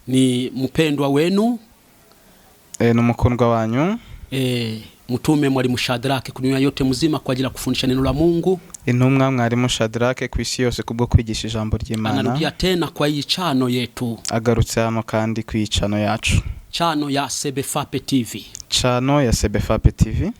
Ni mpendwa wenu n'umukundwa wanyu Mtume Mwalimu Shadrake kudunia yote mzima kwa ajili ya kufundisha neno la Mungu. Intumwa Mwalimu Shadrake ku isi yose kubwo kwigisha ijambo ry'Imana. Anarudia tena kwa hii chano yetu. Agarutse hano kandi ku icano yacu. Chano ya Sebefape TV. Chano ya Sebefape TV.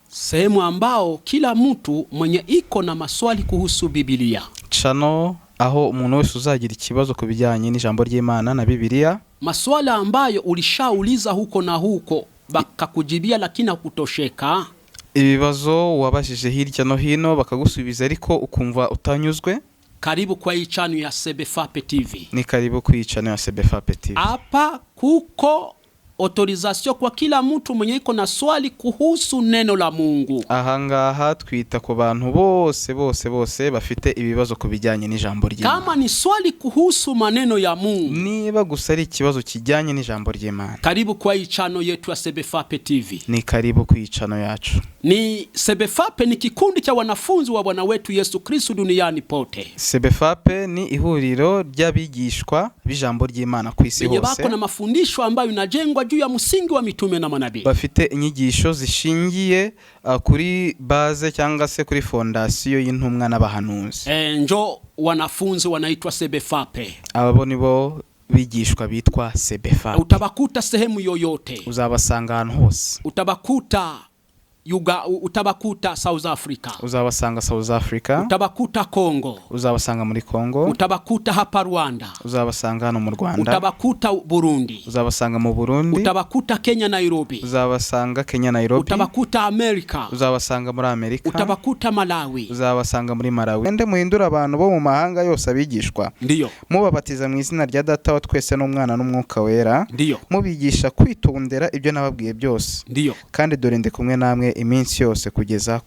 Sehemu ambao kila mtu mwenye iko na maswali kuhusu Biblia. Chano aho umuntu wese uzagira ikibazo kubijyanye n'ijambo ry'Imana na Biblia. Maswala ambayo ulishauliza huko na huko bakakujibia lakini hukutosheka. Ibibazo wabashije hirya no hino bakagusubiza ariko ukumva utanyuzwe. Karibu kwa hii chano ya Sebefape TV. Ni karibu ku chano ya Sebefape TV. Hapa kuko autorisation kwa kila mtu mwenye iko na swali kuhusu neno la Mungu. Ahangaha twita ku bantu bose bafite ibibazo kubijyanye n'ijambo ry'Imana. Kama ni swali kuhusu maneno ya Mungu, niba gusa ari ikibazo kijyanye n'ijambo ry'Imana, karibu kwa hii chano yetu ya Sebefape TV. Ni karibu ku chano yacu. Ni Sebefape ni kikundi cha wanafunzi wa Bwana wetu Yesu Kristo duniani pote. Sebefape ni ihuriro ry'abigishwa b'ijambo ry'Imana ku isi hose. Bako na mafundisho ambayo inajengwa juu ya msingi wa mitume na manabii. Bafite inyigisho zishingiye kuri base cyangwa se kuri fondasiyo y'intumwa n'abahanuzi. Njo wanafunzi wanaitwa Sebefape. Abo nibo bigishwa bitwa Sebefape. Utabakuta sehemu yoyote. Uzabasanga ahantu hose. Utabakuta South Africa. Uzabasanga South Africa. Utabakuta Congo. Uzabasanga muri Congo. Utabakuta hapa Rwanda. Uzabasanga hano mu Rwanda. Utabakuta Burundi. Uzabasanga mu Burundi. Utabakuta Kenya Nairobi. Uzabasanga Kenya Nairobi. Utabakuta America. Uzabasanga muri Amerika. Utabakuta Malawi. Uzabasanga muri Malawi. Ende muhindura abantu bo mu mahanga yose abigishwa. Ndiyo. Mubabatiza mu izina rya Data wa twese n'Umwana n'Umwuka wera. Ndiyo. Mubigisha kwitondera ibyo nababwiye byose. Ndiyo. Kandi dore ndi kumwe namwe iminsi yose kugeza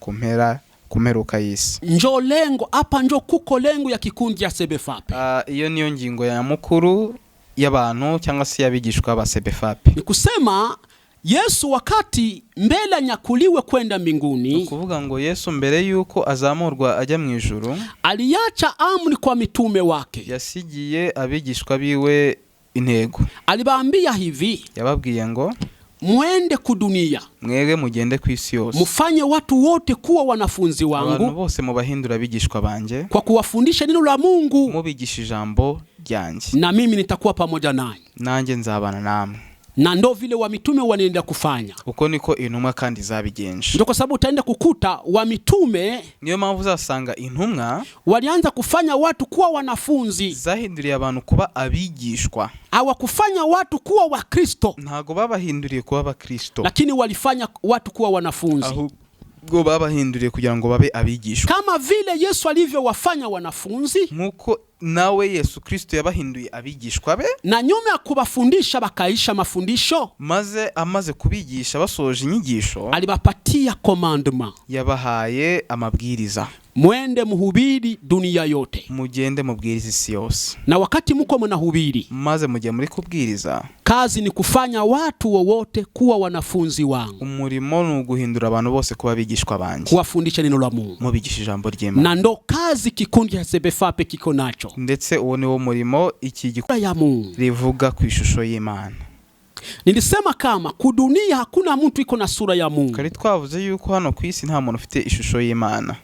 kumeruka y'isi. Njo lengo hapa, njo kuko lengo ya kikundi ya Sebefape. Iyo niyo ngingo ya mukuru y'abantu cyangwa se yabigishwa ba Sebefape. Ni kusema Yesu wakati mbele nyakuliwe kwenda mbinguni, kuvuga ngo Yesu mbere yuko azamurwa ajya mu ijuru, aliacha amri kwa mitume wake. Yasigiye abigishwa biwe intego. Alibaambia hivi, yababwiye ngo muende kudunia, mwege mugende ku isi yose, mufanye watu wote kuwa wanafunzi wangu, abantu bose mubahindura abigishwa banje, kwa kuwafundisha neno la Mungu, mubigisha ijambo ryanjye, na mimi nitakuwa pamoja nanyi, nanjye nzabana namwe. Na ndo vile wa mitume wanaenda kufanya. Uko niko intumwa kandi zabigenje. Ndio kwa sababu utaenda kukuta wa mitume, niyo mpamvu uzasanga intumwa walianza kufanya watu kuwa wanafunzi, zahinduriye abantu kuba abigishwa. Hawakufanya watu kuwa wa Kristo, ntago babahinduriye kuba ba Kristo, lakini walifanya watu kuwa wanafunzi. Ahubwo babahinduriye kugira ngo babe abigishwa. Kama vile Yesu alivyowafanya wanafunzi, nkuko nawe Yesu Kristo yabahinduye abigishwa be, na nyuma ya kubafundisha bakaisha mafundisho, maze amaze kubigisha basoje inyigisho, alibapatia commandment, yabahaye amabwiriza. Mwende muhubiri dunia yote. Mugende mubwiriza isi yose. Na wakati mko mnahubiri, maze mujye muri kubwiriza, kazi ni kufanya watu wowote kuwa wanafunzi wangu. Umurimo ni uguhindura abantu bose kuba bigishwa banje, kuwafundisha neno la Mungu, mubigisha ijambo ry'Imana. Na ndo kazi kikundi cha Sebefape kiko nacho. Ndetse uwo ni wo murimo iki gikora ya Mungu rivuga ku ishusho y'Imana. Nilisema kama kudunia hakuna mtu iko na sura ya Mungu. Kari twavuze yuko hano ku isi nta muntu ufite ishusho y'Imana.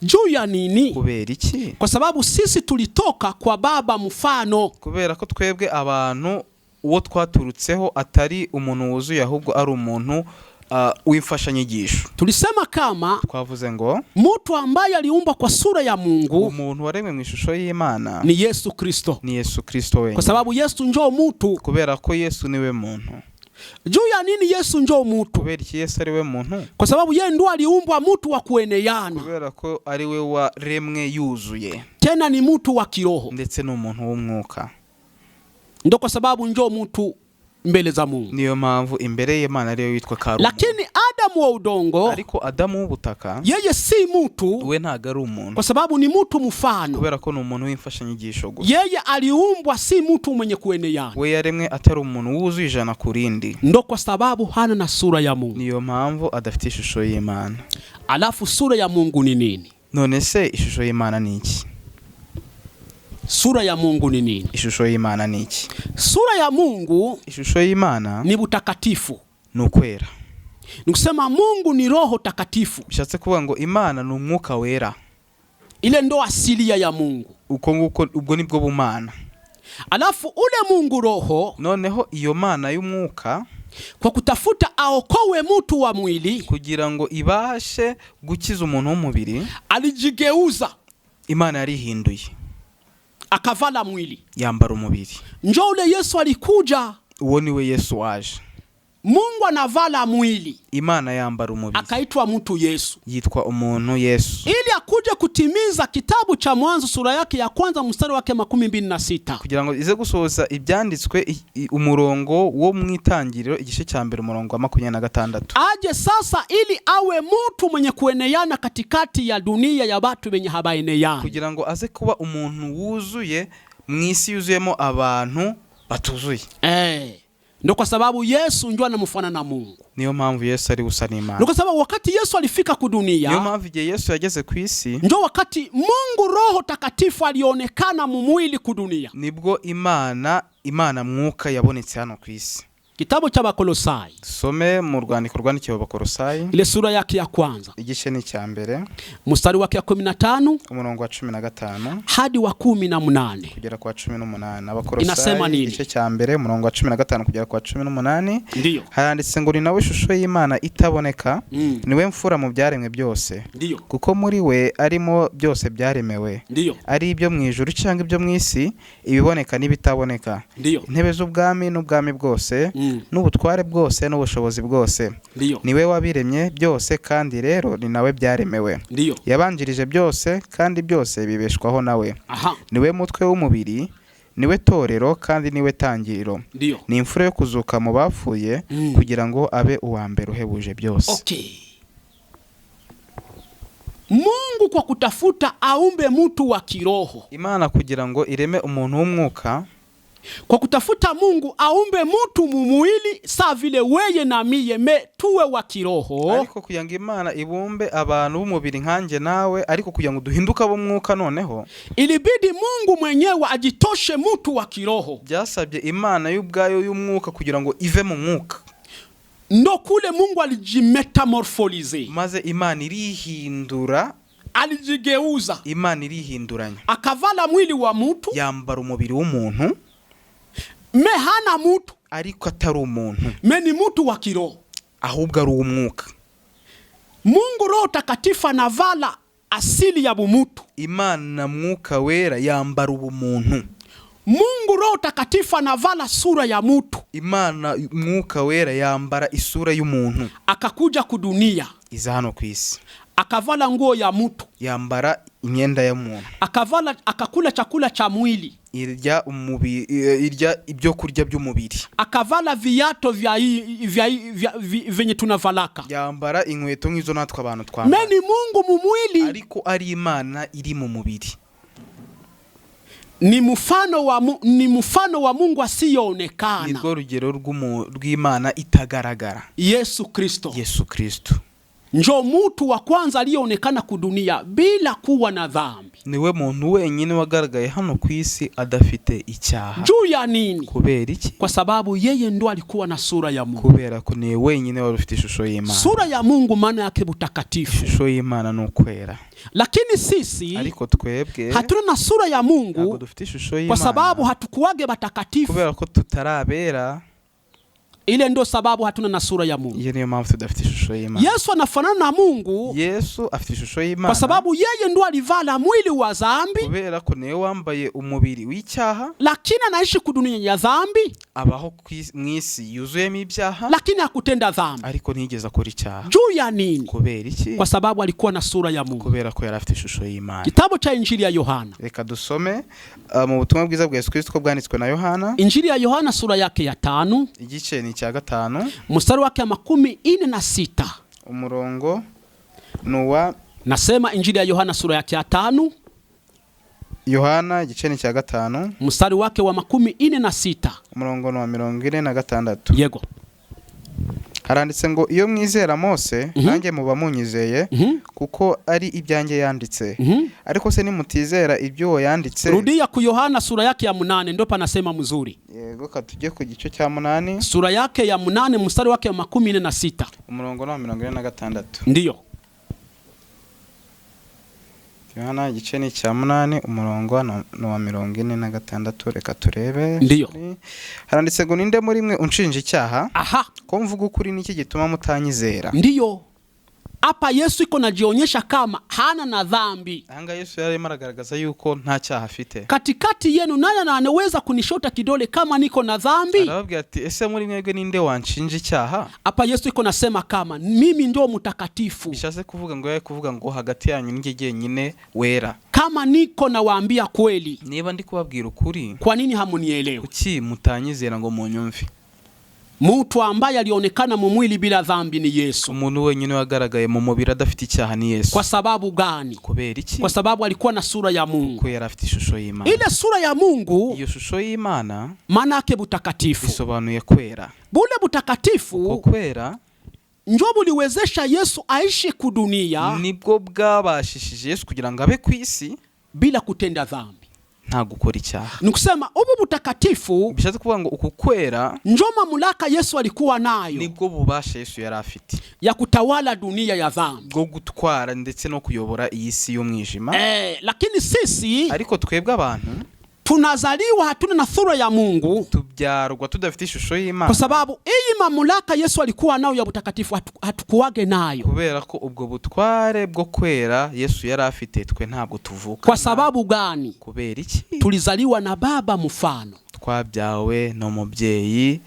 Juu ya nini? Kubera iki? Kwa sababu sisi tulitoka kwa baba mfano. Kubera ko twebwe abantu uwo twaturutseho atari umuntu wuzuye ahubwo ari umuntu w'imfashanyigisho. Tulisema kama twavuze ngo mtu ambaye aliumbwa kwa sura ya Mungu, umuntu waremwe mu ishusho y'Imana, ni Yesu Kristo. Ni Yesu Kristo wenyine. Kwa sababu Yesu njo mtu. Kubera ko Yesu niwe muntu. Juu ya nini Yesu njo mtu? Kubera iki Yesu ari we muntu? Kwa sababu yeye ndo aliumbwa mtu wa kueneana. Kubera ko ari we waremwe yuzuye. Tena ni mtu wa kiroho. Ndetse n'umuntu w'umwuka. Ndo kwa sababu njo mtu mbele za Mungu. Niyo mpamvu imbere y'Imana ariyo yitwa Karuma. Lakini Adamu wa udongo, ariko Adamu w'ubutaka, yeye si mtu, we ntago ari umuntu, kwa sababu ni mtu mfano. Kubera ko ni umuntu w'imfashanyigisho gusa. Yeye aliumbwa si mtu mwenye kueneana. We yaremwe atari umuntu wuzuye ijana kurindi. Ndo kwa sababu hana na sura ya Mungu. Niyo mpamvu adafite ishusho y'Imana. Alafu sura ya Mungu ni nini? None se ishusho y'Imana ni iki? Sura ya Mungu ni nini? Ishusho y'Imana ni iki? Sura ya Mungu, ishusho y'Imana ni butakatifu. Nukwera. Nikusema Mungu ni roho takatifu. Bishatse kuvuga ngo Imana ni umwuka wera. Ile ndo asilia ya Mungu. Ubwo nibwo bumana. Alafu ule Mungu roho, noneho iyo Mana y'umwuka, kwa kutafuta aokowe mtu wa mwili, kugira ngo ibashe gukiza umuntu w'umubiri, alijigeuza. Imana yarihinduye, akavala mwili, yambara umubiri. Njoo ule Yesu alikuja. Uwo niwe Yesu waje. Mungu anavala mwili, Imana yambara umubiri, akaitwa mtu Yesu, yitwa umuntu Yesu, ili akuje kutimiza kitabu cha Mwanzo sura yake ya kwanza mstari wake 26, kugira ngo ize gusohoza ibyanditswe umurongo wo mwitangiriro igice cya mbere umurongo wa 26. Aje sasa ili awe mtu mwenye kueneana katikati ya dunia ya watu wenye habaeneyana, kugira ngo aze kuba umuntu wuzuye mwisi yuzuyemo abantu batuzuye. Ndio kwa sababu Yesu ndio anamfanana na Mungu. Niyo mpamvu Yesu ari usa n'Imana. Ndio kwa sababu wakati Yesu alifika ku dunia, niyo mpamvu Yesu yageze ku isi, ndio wakati Mungu Roho Takatifu alionekana mu mwili ku dunia. Nibwo Imana mwuka yabonetse hano ku isi. Kitabu cha Bakolosai. Some mu rwandiko rwandikiwe Bakolosai. Ile sura yake ya kwanza. Igice ni cya mbere. Mstari wake wa 15. Umurongo wa 15. Hadi wa 18. Kugera kwa 18. Abakolosai. Inasema nini? Igice cya mbere umurongo wa 15 kugera kwa 18. Ndiyo. Handitse ngo ni nawe ishusho y'Imana itaboneka. Niwe mfura mu byaremwe byose. Ndiyo. Kuko muri we arimo byose byaremewe. Ndiyo. Ari ibyo mu ijuru cyangwa ibyo mu isi, ibiboneka n'ibitaboneka. Ndiyo. Intebe z'ubwami n'ubwami bwose, n'ubutware bwose n'ubushobozi bwose. Ndiyo. Niwe wabiremye byose kandi rero ni nawe byaremewe. Ndiyo. Yabanjirije byose kandi byose bibeshwaho nawe. Aha. Niwe mutwe w'umubiri, niwe torero kandi niwe tangiriro. Ndiyo. Ni imfura yo kuzuka mu bapfuye kugira ngo abe uwa mbere uhebuje byose. Okay. Mungu kwa kutafuta aumbe mtu wa kiroho. Imana kugira ngo ireme umuntu w'umwuka, kwa kutafuta Mungu aumbe mtu mumwili saa vile weye na miye tuwe wa kiroho. Ariko kugira ngo Imana ibumbe abantu b'umubiri nkanjye nawe, ariko kugira ngo duhinduka b'umwuka noneho, ilibidi Mungu mwenyewe ajitoshe mtu wa kiroho. Byasabye Imana y'ubwayo y'umwuka kugira ngo ive mu mwuka. Ndo kule Mungu alijimetamorfolize. Maze Imana irihindura, alijigeuza. Imana irihinduranya, akavala mwili wa mtu, yambara umubiri w'umuntu, hana mtu, ariko atari umuntu, ni mtu wa kiroho, ahubwo ari umwuka. Mungu Roho Takatifu anavala asili ya bumutu. Imana mwuka wera yambara ubumuntu. Mungu Roho Takatifu anavala sura ya mtu. Imana mwuka wera yambara isura y'umuntu, akakuja ku dunia, iza hano ku isi, akavala nguo ya mtu, yambara imyenda ya muntu, akakula chakula cha mwili, irya ibyo kurya by'umubiri, akavala viato venye tunavalaka, yambara inkweto nk'izo natwe abantu twambara. Ni Mungu mu mwili, ariko ari Imana iri mu mubiri. Ni mfano wa Mungu asiyoonekana. Nirwo rugero rw'Imana itagaragara, Yesu Kristo. Njo mtu wa kwanza aliyeonekana ku dunia bila kuwa na dhambi. Niwe muntu wenyine wagaragaye hano ku isi adafite icyaha. Juu ya nini? Kubera iki? Kwa sababu yeye ndo alikuwa na sura ya Mungu. Kubera ko ni wenyine wari ufite ishusho y'Imana. Sura ya Mungu maana yake butakatifu. Ishusho y'Imana no kwera. Lakini sisi ariko twebwe hatuna na sura ya Mungu kwa sababu hatukuwage batakatifu. Kubera ko tutarabera, ile ndo sababu hatuna na sura ya Mungu. Niyo mpamvu tudafite ishusho y'Imana. Yesu anafanana na Mungu. Yesu afite ishusho y'Imana kwa sababu yeye ndo alivala mwili wa dhambi. Kubera ko niwe wambaye umubiri w'icyaha, lakini anaishi ku dunia ya dhambi. Abaho mwisi yuzuyemo ibyaha, lakini hakutenda dhambi. Ariko ntigeze akora icyaha. Juu ya nini? Kubera iki? Kwa sababu alikuwa na sura ya Mungu. Kubera ko yari afite ishusho y'Imana. Kitabu cha Injili ya Yohana. Reka dusome mu butumwa bwiza bwa Yesu Kristo ko bwanditswe na Yohana. Injili ya Yohana sura yake ya 5. Igice ni cya 5. Mstari wake 46. Umurongo nuwa. Nasema Injili ya Yohana sura yake ya 5. Yohana igice ni cya 5. Mstari wake wa 46. Umurongo wa 46. Yego. haranditse ngo iyo mwizera Mose nanjye muba munyizeye kuko ari ibyanjye yanditse. Ariko se nimutizera ibyo yanditse. Rudia ku Yohana sura yake ya 8 ndo panasema mzuri. Yego katuje ku gice cya 8 sura yake ya 8 mstari wake wa 46 umurongo wa 46. Ndiyo. Yohana igice ni cya 8 umurongo wa 46. Reka turebe. Ndiyo. Haranditse ngo ninde muri mwe unshinja icyaha? Aha. Ko mvuga ukuri niki gituma mutanyizera? Ndiyo. Hapa Yesu iko najionyesha kama hana na dhambi. Anga Yesu yari maragaragaza yuko nta cyaha afite. Katikati yenu nani anaweza kunishota kidole kama niko na dhambi? Arababwira ati ese muri mwebwe ninde wanshinja icyaha? Hapa Yesu iko nasema kama mimi ndio mtakatifu. Bishatse kuvuga ngo kuvuga ngo hagati yanyu njye nyine wera. Kama niko nawaambia kweli. Niba ndi kubabwira ukuri. Kwa nini hamunielewe? Kuki mutanyizera ngo munyumve? Mtu ambaye alionekana mu mwili bila dhambi ni Yesu. Umuntu wenyine wagaragaye mu mubiri adafite icyaha ni Yesu. Kwa sababu gani? Kubera iki? Kwa sababu alikuwa na sura ya Mungu. Ko yari afite ishusho y'Imana. Ile sura ya Mungu, iyo shusho y'Imana maana yake butakatifu. Bisobanuye kwera. Bule butakatifu kwera njo buliwezesha Yesu aishi kudunia. Nibwo bwabashishije Yesu kugira ngo abe ku isi bila kutenda dhambi. Nta gukora icyaha. Nikusema ubu butakatifu bishatse kuvuga ngo uku kwera njo mamlaka Yesu alikuwa nayo. Nibwo bubasha Yesu yari afite ya kutawala dunia ya dhambi. Bwo gutwara ndetse no kuyobora iyi si y'umwijima. Lakini sisi ariko twebwe abantu tunazaliwa hatuna na sura ya Mungu. Tubyarwa tudafite ishusho y'Imana. Kwa sababu iyi mamlaka Yesu alikuwa nayo ya butakatifu hatukuwage nayo. Kubera ko ubwo butware bwo kwera Yesu yari afite twe ntabwo tuvuka. Kwa sababu gani? Kubera iki? Tulizaliwa na baba mfano. Twabyawe no mubyeyi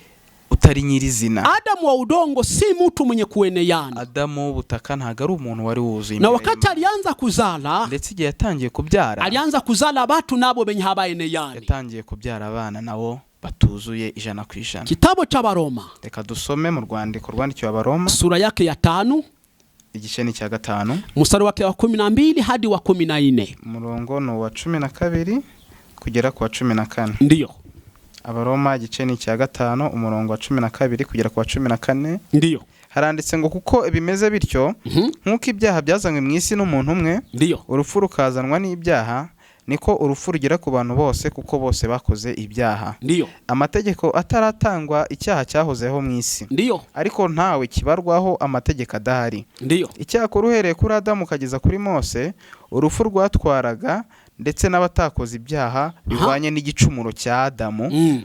utari nyirizina. Adamu wa udongo si mtu mwenye kueneana. Adamu w'ubutaka ntago ari umuntu wari wuzuye. Na wakati alianza kuzala, ndetse igihe yatangiye kubyara, alianza kuzala abantu nabo benye habaeneyani. Yatangiye kubyara abana nabo batuzuye 100%. Kitabu cha Baroma. Reka dusome mu rwandiko rwandikiwe Abaroma sura yake ya 5 igice ni cya 5 mstari wake wa 12 hadi wa 14. Umurongo no wa 12 kugera ku wa 14. Ndiyo. Abaroma igice ni cya 5 umurongo wa 12 kugera ku wa 14. Ndiyo. Haranditse ngo kuko bimeze bityo nkuko ibyaha byazanywe mu isi n'umuntu umwe, ndiyo, urupfu rukazanwa n'ibyaha, niko urupfu rugera ku bantu bose kuko bose bakoze ibyaha. Ndiyo. Amategeko ataratangwa icyaha cyahozeho mu isi. Ndiyo. Ariko ntawe kibarwaho amategeko adahari. Ndiyo. Icyakora uhereye kuri Adamu kageza kuri Mose, urupfu rwatwaraga ndetse n'abatakoze ibyaha bivanye n'igicumuro cya Adamu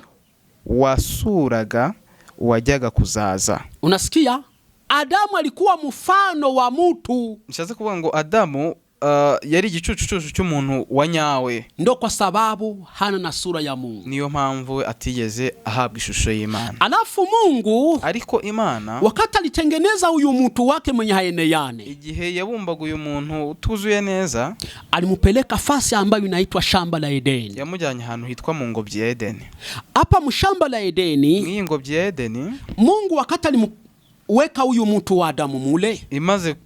wasuraga uwajyaga kuzaza. Unasikia? Adamu alikuwa mfano wa mtu. Nishaze kuvuga ngo Adamu yari igicucu cy'umuntu wa nyawe. Ndo kwa sababu hana na sura ya Mungu. Niyo mpamvu atigeze ahabwa ishusho y'Imana. Alafu Mungu, ariko Imana, wakati alitengeneza huyu mtu wake mwenye haeneyane, igihe yabumbaga uyu muntu utuzuye neza, alimupeleka fasi ambayo inaitwa shamba la Edeni. Yamujyanye ahantu hitwa mu ngobyi ya Edeni. Hapa mshamba la Edeni, mu ngobyi ya Edeni, Mungu wakati weka huyu mtu wa Adamu mule,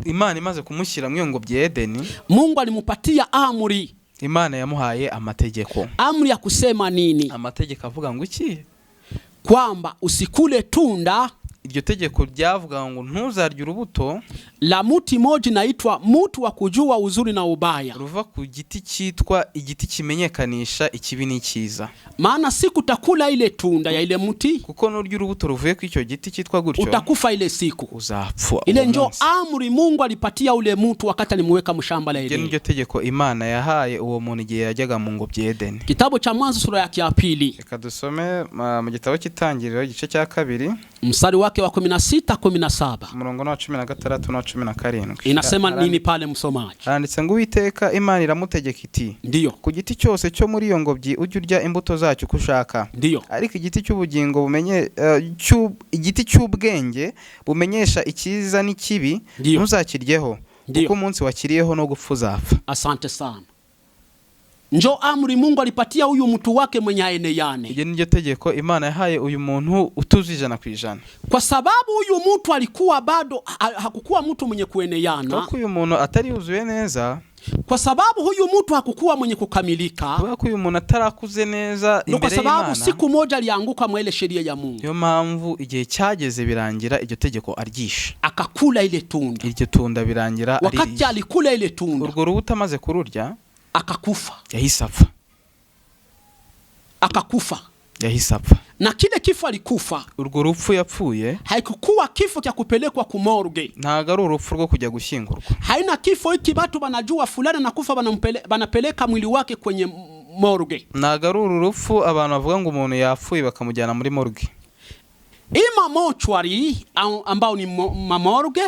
Imana imaze kumushyira mu ngobyi ya Edeni, Mungu alimupatia amri. Imana yamuhaye amategeko. Amri ya kusema nini? Amategeko avuga ngo iki? Kwamba usikule tunda. Iryo tegeko ryavuga ngo ntuzarye urubuto la muti moja naitwa mutu wa kujua uzuri na ubaya. Ruva ku giti cyitwa igiti kimenyekanisha ikibi n'icyiza. Maana siku utakula ile tunda ya ile muti, kuko n'uryo urubuto ruvuye ku icyo giti cyitwa gutyo, utakufa ile siku, uzapfa. Ile njo amri Mungu alipatia ule mtu wakati alimweka mshamba la Edeni. Niryo tegeko Imana yahaye uwo muntu igihe yajyaga mu ngobyi ya Edeni. Kitabu cha Mwanzo sura ya 2. Reka dusome mu gitabo cy'Itangiriro igice cya 2 mstari wake wa 16-17. Umurongo wa 16 na 17. Inasema nini pale msomaji? Handitse ngo Uwiteka Imana iramutegeka iti, ndiyo, ku giti cyose cyo muri iyo ngobyi ujye urya imbuto zacyo kushaka. Ndiyo. Ariko igiti cy'ubugingo igiti cy'ubwenge bumenyesha icyiza n'ikibi ntuzakiryeho, kuko umunsi wakiriyeho no gupfa uzapfa. Asante sana. Njo amri Mungu alipatia huyu mtu wake mwenye haeneyane. Iyo niryo tegeko Imana yahaye uyu muntu utuzi 100%. Kwa sababu huyu mtu alikuwa bado hakukuwa mtu mwenye kueneyana. Kuko uyu muntu atari yuzuye neza, Kwa sababu huyu mtu hakukuwa mwenye kukamilika. Kubera ko uyu muntu atarakuze neza imbere y'Imana. Kwa sababu siku moja alianguka mwa ile sheria ya Mungu. Niyo mpamvu igihe cyageze birangira iryo tegeko aryisha. Akakula ile tunda. Iryo tunda birangira ari. Wakati alikula ile tunda. Urwo rubuto amaze kururya akakufa. Yahise apfa. Akakufa. Yahise apfa. Na kile kifo alikufa. Urwo rupfu yapfuye. Haikukuwa kifo cha kupelekwa ku morgue. Ntago ari urupfu rwo kujya gushyingurwa. Haina kifo hiki watu banajua fulani nakufa banapeleka mwili wake kwenye morgue. Ntago ari urupfu abantu bavuga ngo umuntu yapfuye bakamujyana muri morgue. Ima mortuary ambao ni morgue.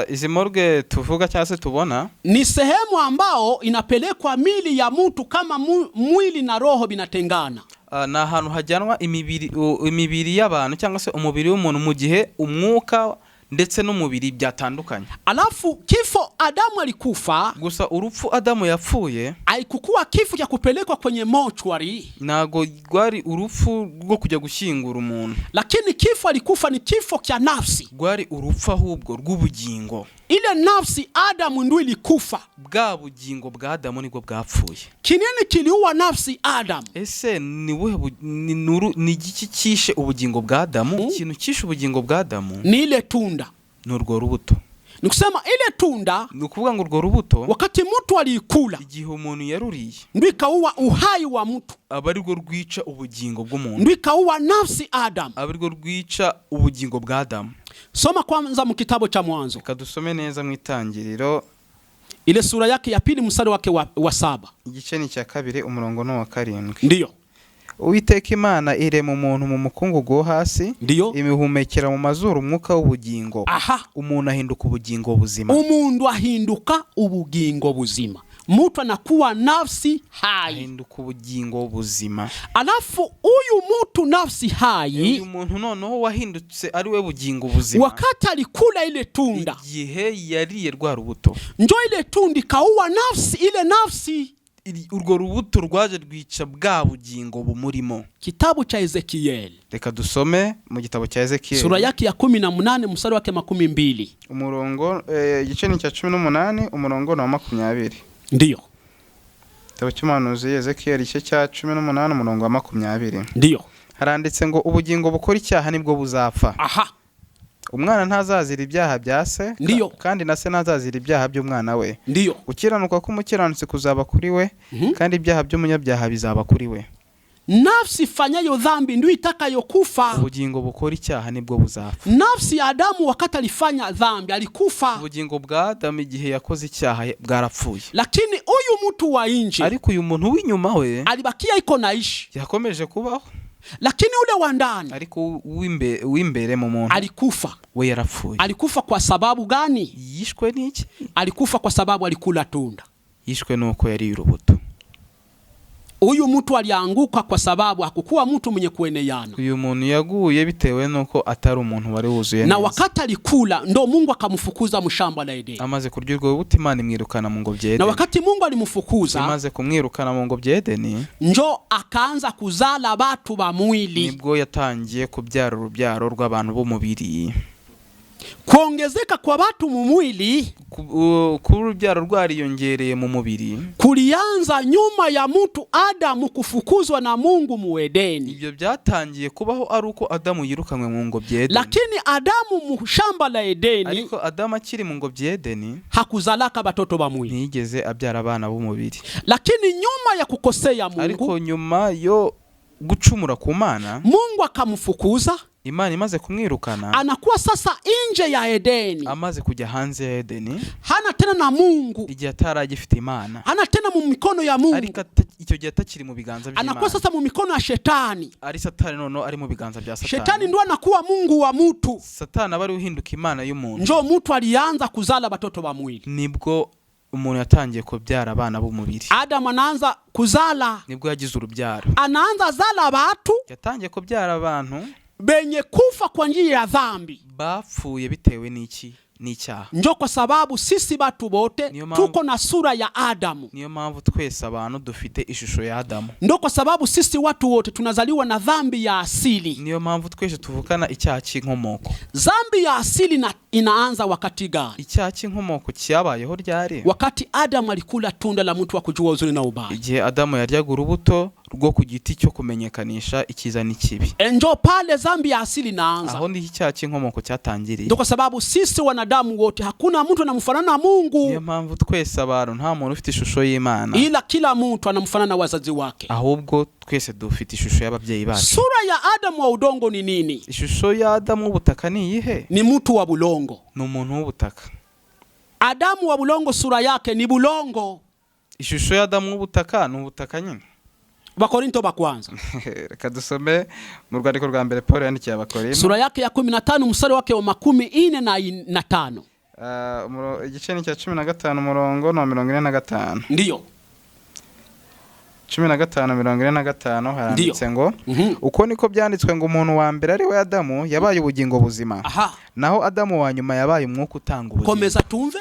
Izi morgue tuvuga cyangwa se tubona ni sehemu ambao inapelekwa mili ya mtu kama mwili na roho binatengana. Na ahantu hajyanwa imibiri y'abantu cyangwa se umubiri w'umuntu mu gihe umwuka ndetse n'umubiri byatandukanye. Alafu kifo Adamu alikufa. Gusa urupfu Adamu yapfuye haikukuwa kifo cha kupelekwa kwenye mortuary. Nago gwari urupfu rwo kujya gushyingura umuntu. Lakini kifo alikufa ni kifo cha nafsi. Gwari urupfu ahubwo rw'ubugingo. Ile nafsi Adamu ndio ilikufa. Bwa bugingo bwa Adamu nibwo bwapfuye. Kinini kiliua nafsi Adamu? Ese ni igiki kishe ubugingo bwa Adamu? Ikintu kishe ubugingo bwa Adamu ni ile tunda. N'urwo rubuto. Nikusema ile tunda ni ukuvuga ngo urwo rubuto wakati mtu alikula igihe umuntu yaruriye ndio ikaua uhai wa mtu. Abarirwo rwica ubugingo bw'umuntu. Ndio ikaua nafsi Adamu. Abarirwo rwica ubugingo bwa Adamu. Soma kwanza mu kitabu cha Mwanzo. Kadusome neza mu Itangiriro ile sura yake ya 2 mstari wake wa 7. Igice ni cya 2 umurongo no wa 7. Ndiyo. Uwiteka Imana irema umuntu mu mukungugu wo hasi. Ndiyo. Imihumekera mu mazuru umwuka w'ubugingo. Aha. Umuntu ahinduka ubugingo buzima. Umuntu ahinduka ubugingo buzima. Mtu anakuwa nafsi hai. Ahinduka ubugingo buzima. Alafu uyu mtu nafsi hai. Uyu muntu noneho wahindutse ari we bugingo buzima. Wakati alikula ile tunda. Igihe yariye rwa rubuto. Njo ile tundi kauwa nafsi ile nafsi. Urwo rubuto rwaje rwica bwa bugingo bumurimo. Kitabu cha Ezekiel. Reka dusome mu gitabo cya Ezekiel. Sura yake ya 18 mstari wake 12. Umurongo igice ni cya 18 umurongo na 20. Ndiyo. Gitabo cy'umuhanuzi Ezekiel igice cya 18 umurongo wa 20. Ndiyo. Haranditse ngo ubugingo bukora icyaha nibwo buzapfa. Aha. Umwana ntazazira ibyaha bya se. Ndiyo. Kandi na se ntazazira ibyaha by'umwana we. Ndiyo. Gukiranuka k'umukiranutsi kuzaba kuri we. Kandi ibyaha by'umunyabyaha bizaba kuri we. Nafsi fanyayo dhambi ndio itakayokufa. Ubugingo bukora icyaha nibwo buzapfa. Nafsi ya Adamu wakati alifanya dhambi alikufa. Ubugingo bwa Adamu igihe yakoze icyaha bwarapfuye. Lakini uyu mtu wa nje, ariko uyu muntu w'inyuma we alibakia iko naishi. Yakomeje kubaho. Lakini ule wa ndani, ariko w'imbere mu muntu alikufa. We yarapfuye. Alikufa kwa sababu gani? Yishwe n'iki? Alikufa kwa sababu alikula tunda. Yishwe nuko yari urubuto. Uyu mtu alianguka kwa sababu hakukuwa mtu mwenye kueneana. Uyu muntu yaguye bitewe nuko atari umuntu wari wuzuye neza. Na wakati alikula ndo Mungu akamfukuza mshamba la Edeni. Amaze kurya urwo rubuto Imana imwirukana mu ngobyi Edeni. Na wakati Mungu alimfukuza, amaze kumwirukana mu ngobyi Edeni, njo akaanza kuzala batu ba mwili. Nibwo yatangiye kubyara urubyaro rw'abantu bo mubiri. Kuongezeka kwa watu mu mwili, ku rubyaro rwariyongereye mu mubiri, kulianza nyuma ya mtu Adamu kufukuzwa na Mungu mu Edeni. Ibyo byatangiye kubaho ari uko Adamu yirukanwe mu ngobyi Edeni. Lakini Adamu mu shamba la Edeni, ariko Adamu akiri mu ngobyi Edeni, hakuzalaka batoto ba mwili. Ntiyigeze abyara abana bo mubiri. Lakini nyuma ya kukosea Mungu, ariko nyuma yo gucumura ku Mana, Mungu akamfukuza. Imana imaze kumwirukana, anakuwa sasa nje ya Edeni. Amaze kujya hanze ya Edeni, hana tena na Mungu. Igihe ataragifite Imana, hana tena mu mikono ya Mungu. ariko icyo gihe atakiri mu biganza by'Imana. Anakuwa sasa mu mikono ya Shetani. Ari Satani noneho ari mu biganza bya Satani. Shetani ndo anakuwa Mungu wa mtu. Satani abari uhinduka Imana y'umuntu. Njo mtu alianza kuzala batoto ba mwili. Nibwo umuntu yatangiye kubyara abana b'umubiri. Adam anaanza kuzala. Nibwo yagize urubyaro. Anaanza zala batu. Yatangiye kubyara abantu benye kufa kwa njia ya dhambi. Bapfuye bitewe n'iki? ni icyaha. Njo kwa sababu sisi batu bote tuko na sura ya Adamu. Niyo mpamvu twese abantu dufite ishusho ya Adamu. Ndo kwa sababu sisi watu wote tunazaliwa na dhambi ya asili. Niyo mpamvu twese tuvukana icyaha cy'inkomoko. Dhambi ya asili inaanza wakati gani? Icyaha cy'inkomoko cyabayeho ryari? Wakati Adamu alikula tunda la mti wa kujua uzuri na ubaya. Igihe Adamu yaryaga urubuto rwo ku giti cyo kumenyekanisha icyiza n'ikibi. Njo pale dhambi ya asili inaanza. Aho ndi icyaha cy'inkomoko cyatangiriye. Ndo kwa sababu sisi wanadamu wote hakuna mtu anamfanana na Mungu. Niyo mpamvu twese abantu nta muntu ufite ishusho y'Imana. Ila kila mtu anamfanana na wazazi wake. Ahubwo twese dufite ishusho y'ababyeyi bacu. Sura ya Adamu wa udongo ni nini? Ishusho ya Adamu w'ubutaka ni iyihe? Ni mtu wa bulongo. Ni umuntu w'ubutaka. Adamu wa bulongo sura yake ni bulongo. Ishusho ya Adamu w'ubutaka ni ubutaka nyine. Bakorinto bakwanza. Reka dusome mu rwandiko rwa mbere Paul yandikiye Abakorinto. Sura yake ya 15 mstari wake wa 45. Igice ni cya 15 umurongo no 45. Ndiyo. 15:45 haranditse ngo uko niko byanditswe ngo umuntu wa mbere ari we Adamu yabaye ubugingo buzima. Naho Adamu wa nyuma yabaye umwuka utanga ubugingo. Komeza tumve.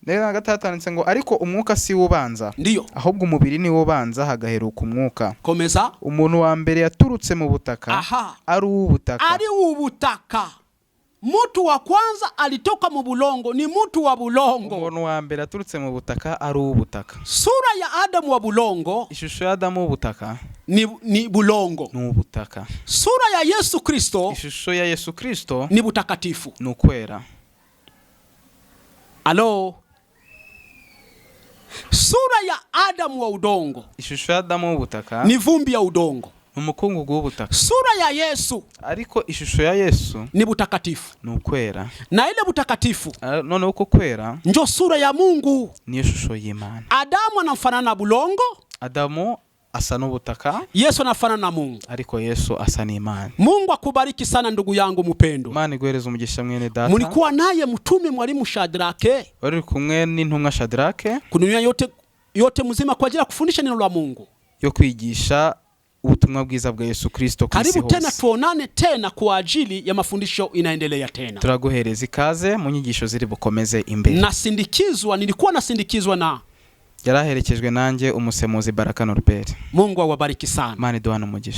Nera gatanditse ngo ariko umwuka si ubanza. Ndiyo. Ahubwo umubiri ni ubanza hagaheruka umwuka. Komeza. Umuntu wa mbere yaturutse mu butaka ari ubutaka. Ari ubutaka. Mtu wa kwanza alitoka mu bulongo ni mtu wa bulongo. Umuntu wa mbere yaturutse mu butaka ari ubutaka. Sura ya Adamu wa bulongo. Ishusho ya Adamu w'ubutaka ni bulongo. Ni ubutaka. Sura ya Yesu Kristo. Ishusho ya Yesu Kristo ni butakatifu. Ni ukwera. Alo. Sura ya Adamu wa udongo. Ishusho ya Adamu w'ubutaka ni vumbi ya udongo. Umukungugu w'ubutaka. Sura ya Yesu. Ariko ishusho ya Yesu ni butakatifu. Ni ukwera. Na ile butakatifu none uko kwera njo sura ya Mungu. Ni ishusho y'Imana. Adamu anafanana na bulongo. Adamu asa n'ubutaka. Yesu anafanana na Mungu. Ariko Yesu asa n'Imana. Mungu akubariki sana ndugu yangu mpendwa. Imana iguhereze umugisha mwene data. Mulikuwa naye mtume mwalimu Shadrake. Wari kumwe n'intumwa Shadrake. Kudunia yote mzima kwa ajili ya kufundisha neno la Mungu. Yo kwigisha ubutumwa bwiza bwa Yesu Kristo ku isi hose. Karibu tena tuonane tena kwa ajili ya mafundisho inaendelea tena. Turaguhereza ikaze mu nyigisho ziri bukomeze imbere. Nilikuwa nasindikizwa na yaraherekejwe nanjye umusemuzi Baraka Norbert. Mungu awabariki sana. Imana iduhane umugisha.